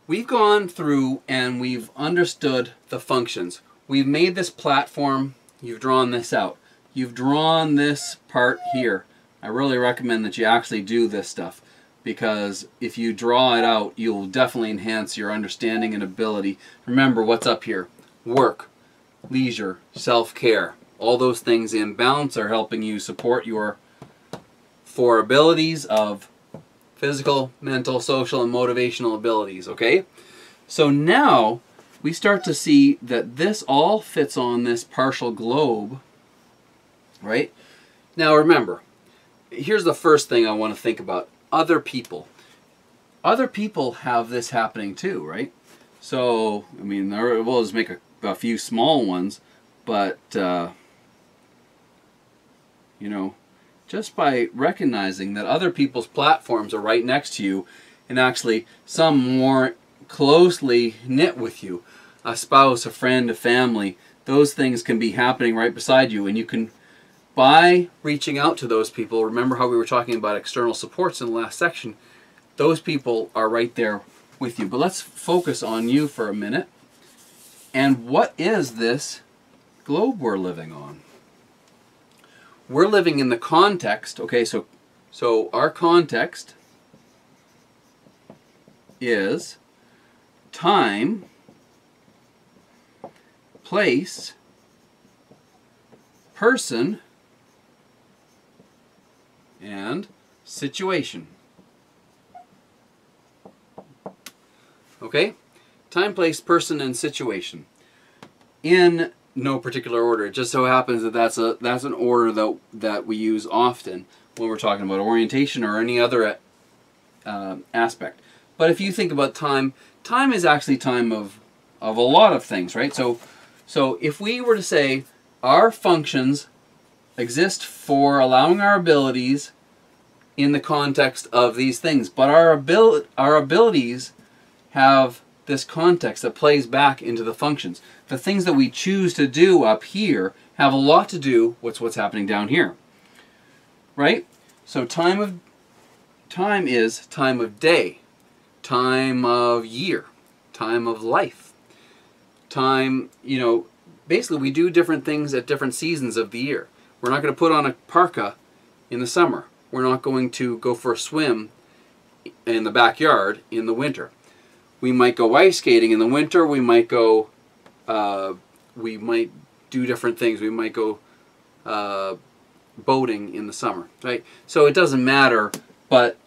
we've gone through and we've understood the functions. We've made this platform. You've drawn this out. You've drawn this part here. I really recommend that you actually do this stuff, because if you draw it out, you'll definitely enhance your understanding and ability. Remember what's up here: work, leisure, self-care. All those things in balance are helping you support your four abilities of physical, mental, social, and motivational abilities, okay? So now we start to see that this all fits on this partial globe, right? Now remember, here's the first thing I want to think about. Other people. Other people have this happening too, right? So, I mean, we'll just make a few small ones, but, you know, just by recognizing that other people's platforms are right next to you, and actually some more closely knit with you, a spouse, a friend, a family, those things can be happening right beside you, and you can, by reaching out to those people, remember how we were talking about external supports in the last section, those people are right there with you. But let's focus on you for a minute. And what is this globe we're living on? We're living in the context, okay, so our context is time, place, person, and situation. Okay? Time, place, person, and situation. In no particular order. It just so happens that that's an order that we use often when we're talking about orientation or any other aspect. But if you think about time, time is actually time of a lot of things, right? So if we were to say our functions exist for allowing our abilities in the context of these things, but our abilities have this context that plays back into the functions. The things that we choose to do up here have a lot to do with what's happening down here, right? So time is time of day, time of year, time of life, time, you know, basically we do different things at different seasons of the year. We're not going to put on a parka in the summer. We're not going to go for a swim in the backyard in the winter. We might go ice skating in the winter. We might go, we might do different things. We might go boating in the summer, right? So it doesn't matter, but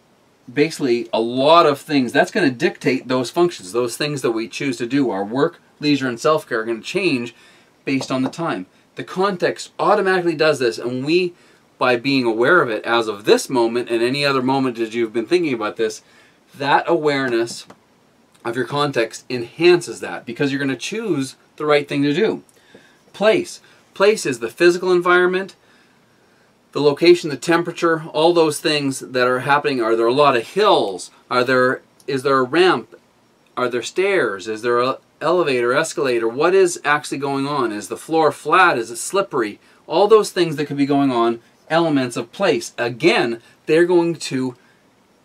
basically a lot of things, that's going to dictate those functions, those things that we choose to do. Our work, leisure, and self-care are going to change based on the time. The context automatically does this, and we, by being aware of it as of this moment and any other moment that you've been thinking about this, that awareness of your context enhances that, because you're going to choose the right thing to do. Place. Place is the physical environment, the location, the temperature, all those things that are happening. Are there a lot of hills? Is there a ramp? Are there stairs? Is there an elevator, escalator? What is actually going on? Is the floor flat? Is it slippery? All those things that could be going on, elements of place. Again, they're going to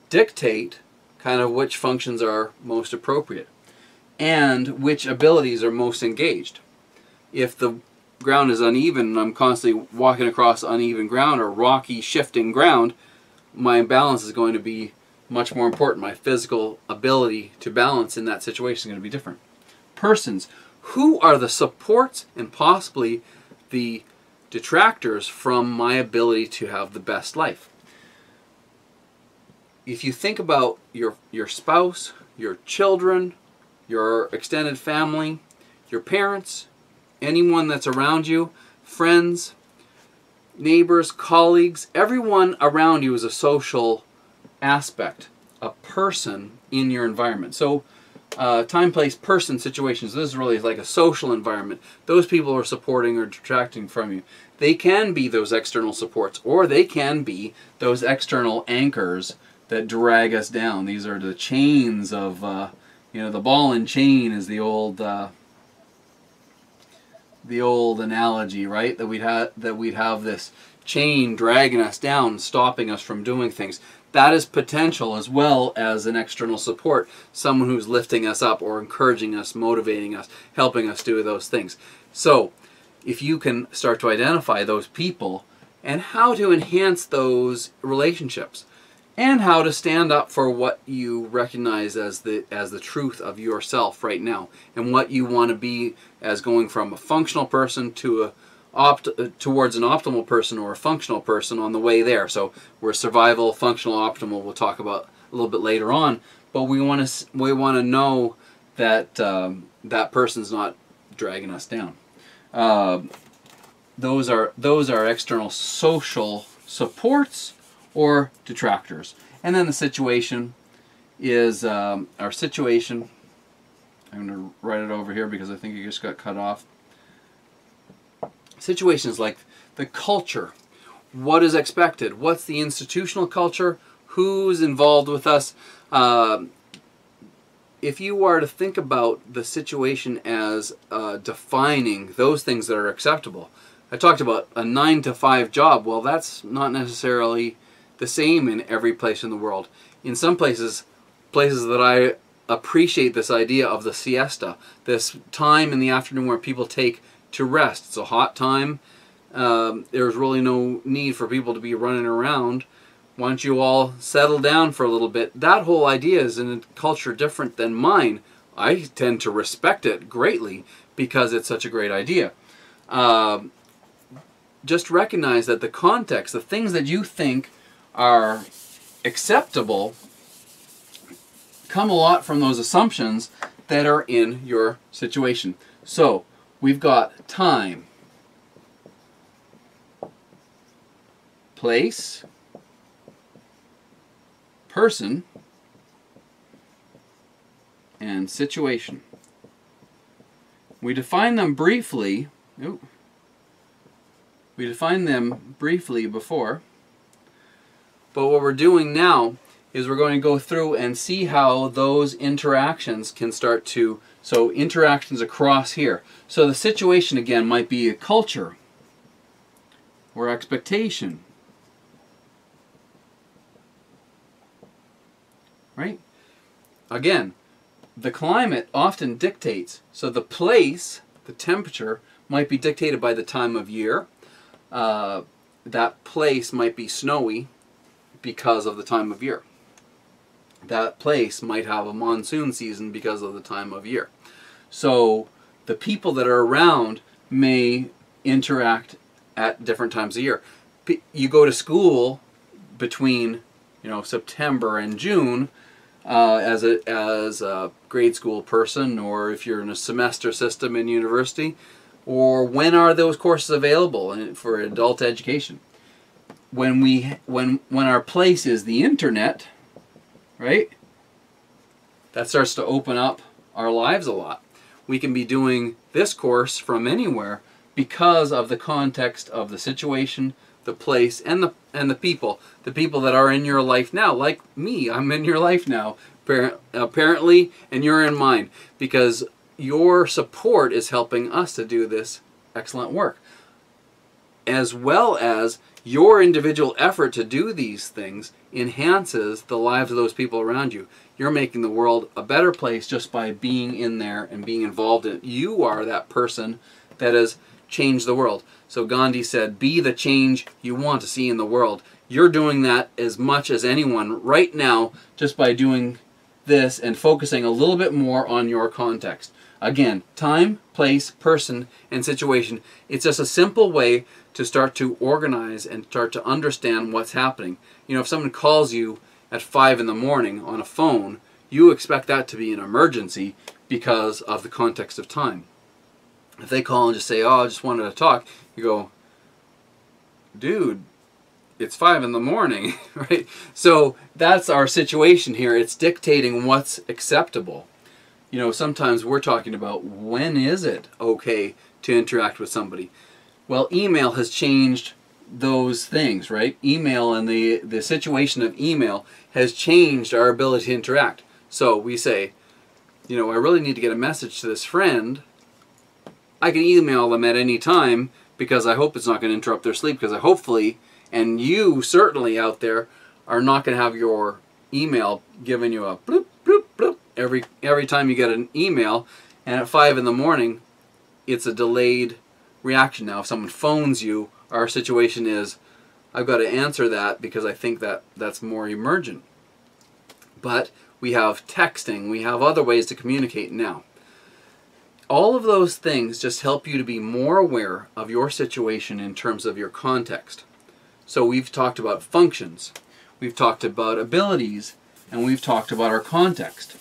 dictate kind of which functions are most appropriate and which abilities are most engaged. If the ground is uneven and I'm constantly walking across uneven ground or rocky, shifting ground, my balance is going to be much more important. My physical ability to balance in that situation is going to be different. Persons. Who are the supports and possibly the detractors from my ability to have the best life? If you think about your spouse, your children, your extended family, your parents, anyone that's around you, friends, neighbors, colleagues, everyone around you is a social aspect, a person in your environment. So time, place, person, situations, this is really like a social environment. Those people are supporting or detracting from you. They can be those external supports, or they can be those external anchors that drag us down. These are the chains of, you know, the ball and chain is the old analogy, right? That we'd have this chain dragging us down, stopping us from doing things. that is potential as well as an external support, someone who's lifting us up or encouraging us, motivating us, helping us do those things. So if you can start to identify those people and how to enhance those relationships and how to stand up for what you recognize as the truth of yourself right now and what you want to be as going from a functional person to towards an optimal person or a functional person on the way there. So we're survival, functional, optimal. We'll talk about a little bit later on, but we want to know that that person's not dragging us down. Those are external social supports or detractors. And then the situation is our situation. I'm going to write it over here because I think it just got cut off. Situations like the culture. What is expected? What's the institutional culture? Who's involved with us? If you are to think about the situation as defining those things that are acceptable, I talked about a 9-to-5 job. Well, that's not necessarily the same in every place in the world. In some places that I appreciate this idea of the siesta, this time in the afternoon where people take to rest. It's a hot time. There's really no need for people to be running around. Why don't you all settle down for a little bit? That whole idea is in a culture different than mine. I tend to respect it greatly because it's such a great idea. Just recognize that the context, the things that you think are acceptable, come a lot from those assumptions that are in your situation. So we've got time, place, person, and situation. We define them briefly. We defined them briefly before, but what we're doing now is we're going to go through and see how those interactions can start to, so interactions across here. So the situation again might be a culture or expectation, right? Again, the climate often dictates, so the place, the temperature, might be dictated by the time of year. That place might be snowy because of the time of year. That place might have a monsoon season because of the time of year. So the people that are around may interact at different times of year. You go to school between, September and June as a grade school person, or if you're in a semester system in university, or when are those courses available for adult education? When our place is the internet, right? That starts to open up our lives a lot. We can be doing this course from anywhere because of the context of the situation, the place, and the people. The people that are in your life now, like me, I'm in your life now, apparently, and you're in mine, because your support is helping us to do this excellent work, as well as your individual effort to do these things enhances the lives of those people around you. You're making the world a better place just by being in there and being involved in it. You are that person that has changed the world. So Gandhi said, be the change you want to see in the world. You're doing that as much as anyone right now just by doing this and focusing a little bit more on your context. Again, time, place, person, and situation. It's just a simple way to start to organize and start to understand what's happening. If someone calls you at 5 in the morning on a phone, you expect that to be an emergency because of the context of time. If they call and just say, oh, I just wanted to talk, you go, dude, it's 5 in the morning, right? So that's our situation here. It's dictating what's acceptable. Sometimes we're talking about when is it okay to interact with somebody. Well, email has changed those things, right? Email and the situation of email has changed our ability to interact. So we say, I really need to get a message to this friend. I can email them at any time because I hope it's not going to interrupt their sleep, because hopefully, and you certainly out there, are not going to have your email giving you a bloop, bloop, bloop every time you get an email, and at 5 in the morning, it's a delayed reaction. Now, if someone phones you, our situation is, I've got to answer that because I think that that's more emergent. But we have texting, we have other ways to communicate now. All of those things just help you to be more aware of your situation in terms of your context. So we've talked about functions, we've talked about abilities, and we've talked about our context.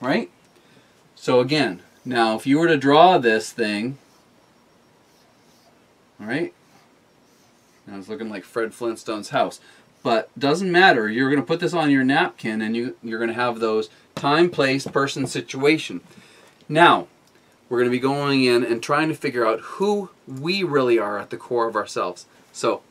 Right? So again, now if you were to draw this thing, all right? Now it's looking like Fred Flintstone's house. But doesn't matter. You're going to put this on your napkin and you're going to have those time, place, person, situation. Now, we're going to be going in and trying to figure out who we really are at the core of ourselves. So